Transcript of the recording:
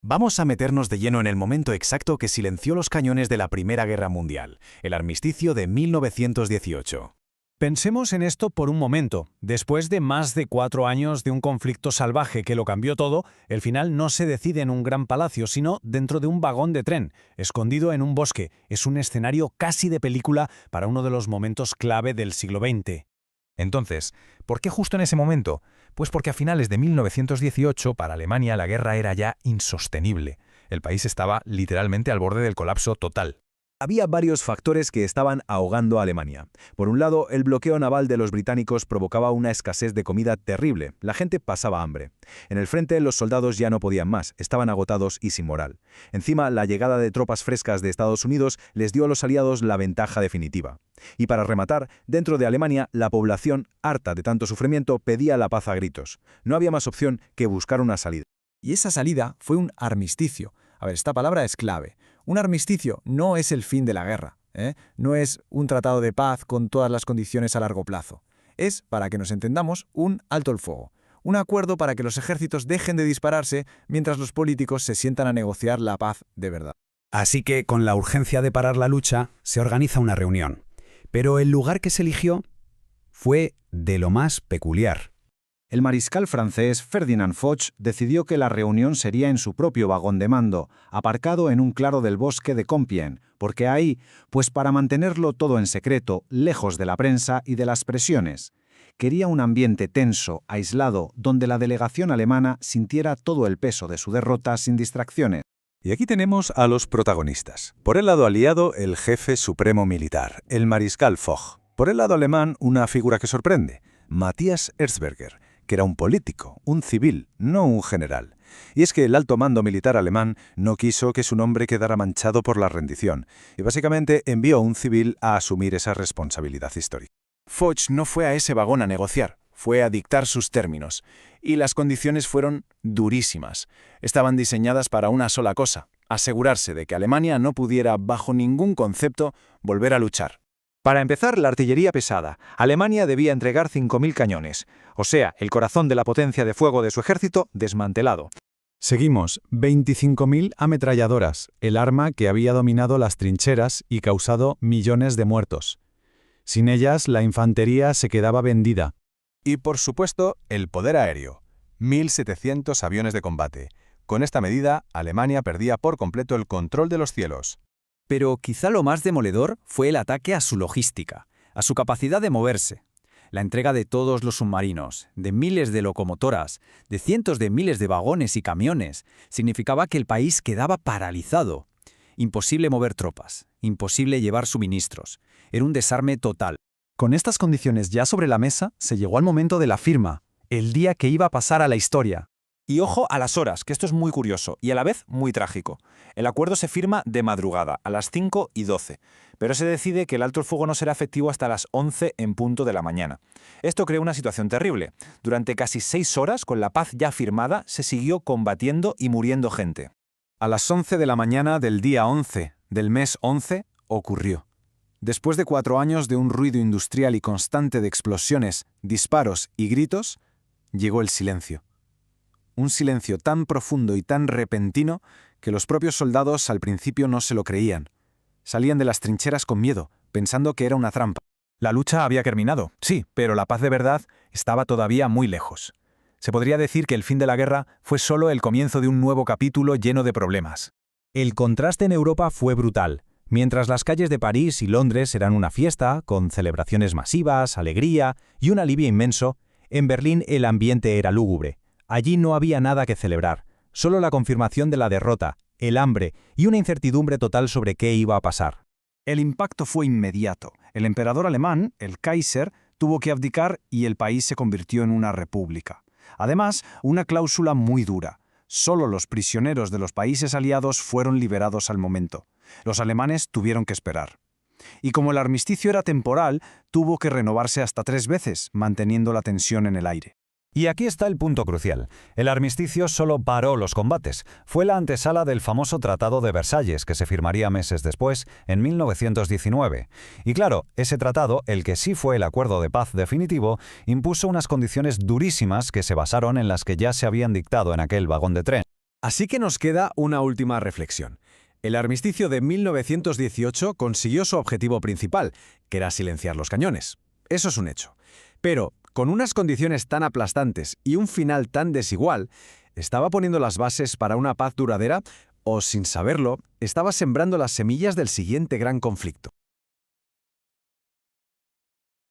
Vamos a meternos de lleno en el momento exacto que silenció los cañones de la Primera Guerra Mundial, el armisticio de 1918. Pensemos en esto por un momento. Después de más de 4 años de un conflicto salvaje que lo cambió todo, el final no se decide en un gran palacio, sino dentro de un vagón de tren, escondido en un bosque. Es un escenario casi de película para uno de los momentos clave del siglo XX. Entonces, ¿por qué justo en ese momento? Pues porque a finales de 1918 para Alemania la guerra era ya insostenible. El país estaba literalmente al borde del colapso total. Había varios factores que estaban ahogando a Alemania. Por un lado, el bloqueo naval de los británicos provocaba una escasez de comida terrible. La gente pasaba hambre. En el frente, los soldados ya no podían más, estaban agotados y sin moral. Encima, la llegada de tropas frescas de Estados Unidos les dio a los aliados la ventaja definitiva. Y para rematar, dentro de Alemania, la población, harta de tanto sufrimiento, pedía la paz a gritos. No había más opción que buscar una salida. Y esa salida fue un armisticio. A ver, esta palabra es clave. Un armisticio no es el fin de la guerra, no es un tratado de paz con todas las condiciones a largo plazo. Es, para que nos entendamos, un alto el fuego. Un acuerdo para que los ejércitos dejen de dispararse mientras los políticos se sientan a negociar la paz de verdad. Así que, con la urgencia de parar la lucha, se organiza una reunión. Pero el lugar que se eligió fue de lo más peculiar. El mariscal francés Ferdinand Foch decidió que la reunión sería en su propio vagón de mando, aparcado en un claro del bosque de Compiègne, porque ahí, pues para mantenerlo todo en secreto, lejos de la prensa y de las presiones. Quería un ambiente tenso, aislado, donde la delegación alemana sintiera todo el peso de su derrota sin distracciones. Y aquí tenemos a los protagonistas. Por el lado aliado, el jefe supremo militar, el mariscal Foch. Por el lado alemán, una figura que sorprende, Matthias Erzberger, que era un político, un civil, no un general. Y es que el alto mando militar alemán no quiso que su nombre quedara manchado por la rendición, y básicamente envió a un civil a asumir esa responsabilidad histórica. Foch no fue a ese vagón a negociar, fue a dictar sus términos, y las condiciones fueron durísimas. Estaban diseñadas para una sola cosa, asegurarse de que Alemania no pudiera, bajo ningún concepto, volver a luchar. Para empezar, la artillería pesada. Alemania debía entregar 5.000 cañones, o sea, el corazón de la potencia de fuego de su ejército desmantelado. Seguimos, 25.000 ametralladoras, el arma que había dominado las trincheras y causado millones de muertos. Sin ellas, la infantería se quedaba vendida. Y por supuesto, el poder aéreo. 1.700 aviones de combate. Con esta medida, Alemania perdía por completo el control de los cielos. Pero quizá lo más demoledor fue el ataque a su logística, a su capacidad de moverse. La entrega de todos los submarinos, de miles de locomotoras, de cientos de miles de vagones y camiones, significaba que el país quedaba paralizado. Imposible mover tropas, imposible llevar suministros. Era un desarme total. Con estas condiciones ya sobre la mesa, se llegó al momento de la firma, el día que iba a pasar a la historia. Y ojo a las horas, que esto es muy curioso y a la vez muy trágico. El acuerdo se firma de madrugada, a las 5:12, pero se decide que el alto el fuego no será efectivo hasta las 11 en punto de la mañana. Esto creó una situación terrible. Durante casi 6 horas, con la paz ya firmada, se siguió combatiendo y muriendo gente. A las 11 de la mañana del día 11, del mes 11, ocurrió. Después de 4 años de un ruido industrial y constante de explosiones, disparos y gritos, llegó el silencio. Un silencio tan profundo y tan repentino que los propios soldados al principio no se lo creían. Salían de las trincheras con miedo, pensando que era una trampa. La lucha había terminado, sí, pero la paz de verdad estaba todavía muy lejos. Se podría decir que el fin de la guerra fue solo el comienzo de un nuevo capítulo lleno de problemas. El contraste en Europa fue brutal. Mientras las calles de París y Londres eran una fiesta, con celebraciones masivas, alegría y un alivio inmenso, en Berlín el ambiente era lúgubre. Allí no había nada que celebrar, solo la confirmación de la derrota, el hambre y una incertidumbre total sobre qué iba a pasar. El impacto fue inmediato. El emperador alemán, el Kaiser, tuvo que abdicar y el país se convirtió en una república. Además, una cláusula muy dura. Solo los prisioneros de los países aliados fueron liberados al momento. Los alemanes tuvieron que esperar. Y como el armisticio era temporal, tuvo que renovarse hasta 3 veces, manteniendo la tensión en el aire. Y aquí está el punto crucial. El armisticio solo paró los combates. Fue la antesala del famoso Tratado de Versalles, que se firmaría meses después, en 1919. Y claro, ese tratado, el que sí fue el acuerdo de paz definitivo, impuso unas condiciones durísimas que se basaron en las que ya se habían dictado en aquel vagón de tren. Así que nos queda una última reflexión. El armisticio de 1918 consiguió su objetivo principal, que era silenciar los cañones. Eso es un hecho. Pero, con unas condiciones tan aplastantes y un final tan desigual, ¿estaba poniendo las bases para una paz duradera o, sin saberlo, estaba sembrando las semillas del siguiente gran conflicto?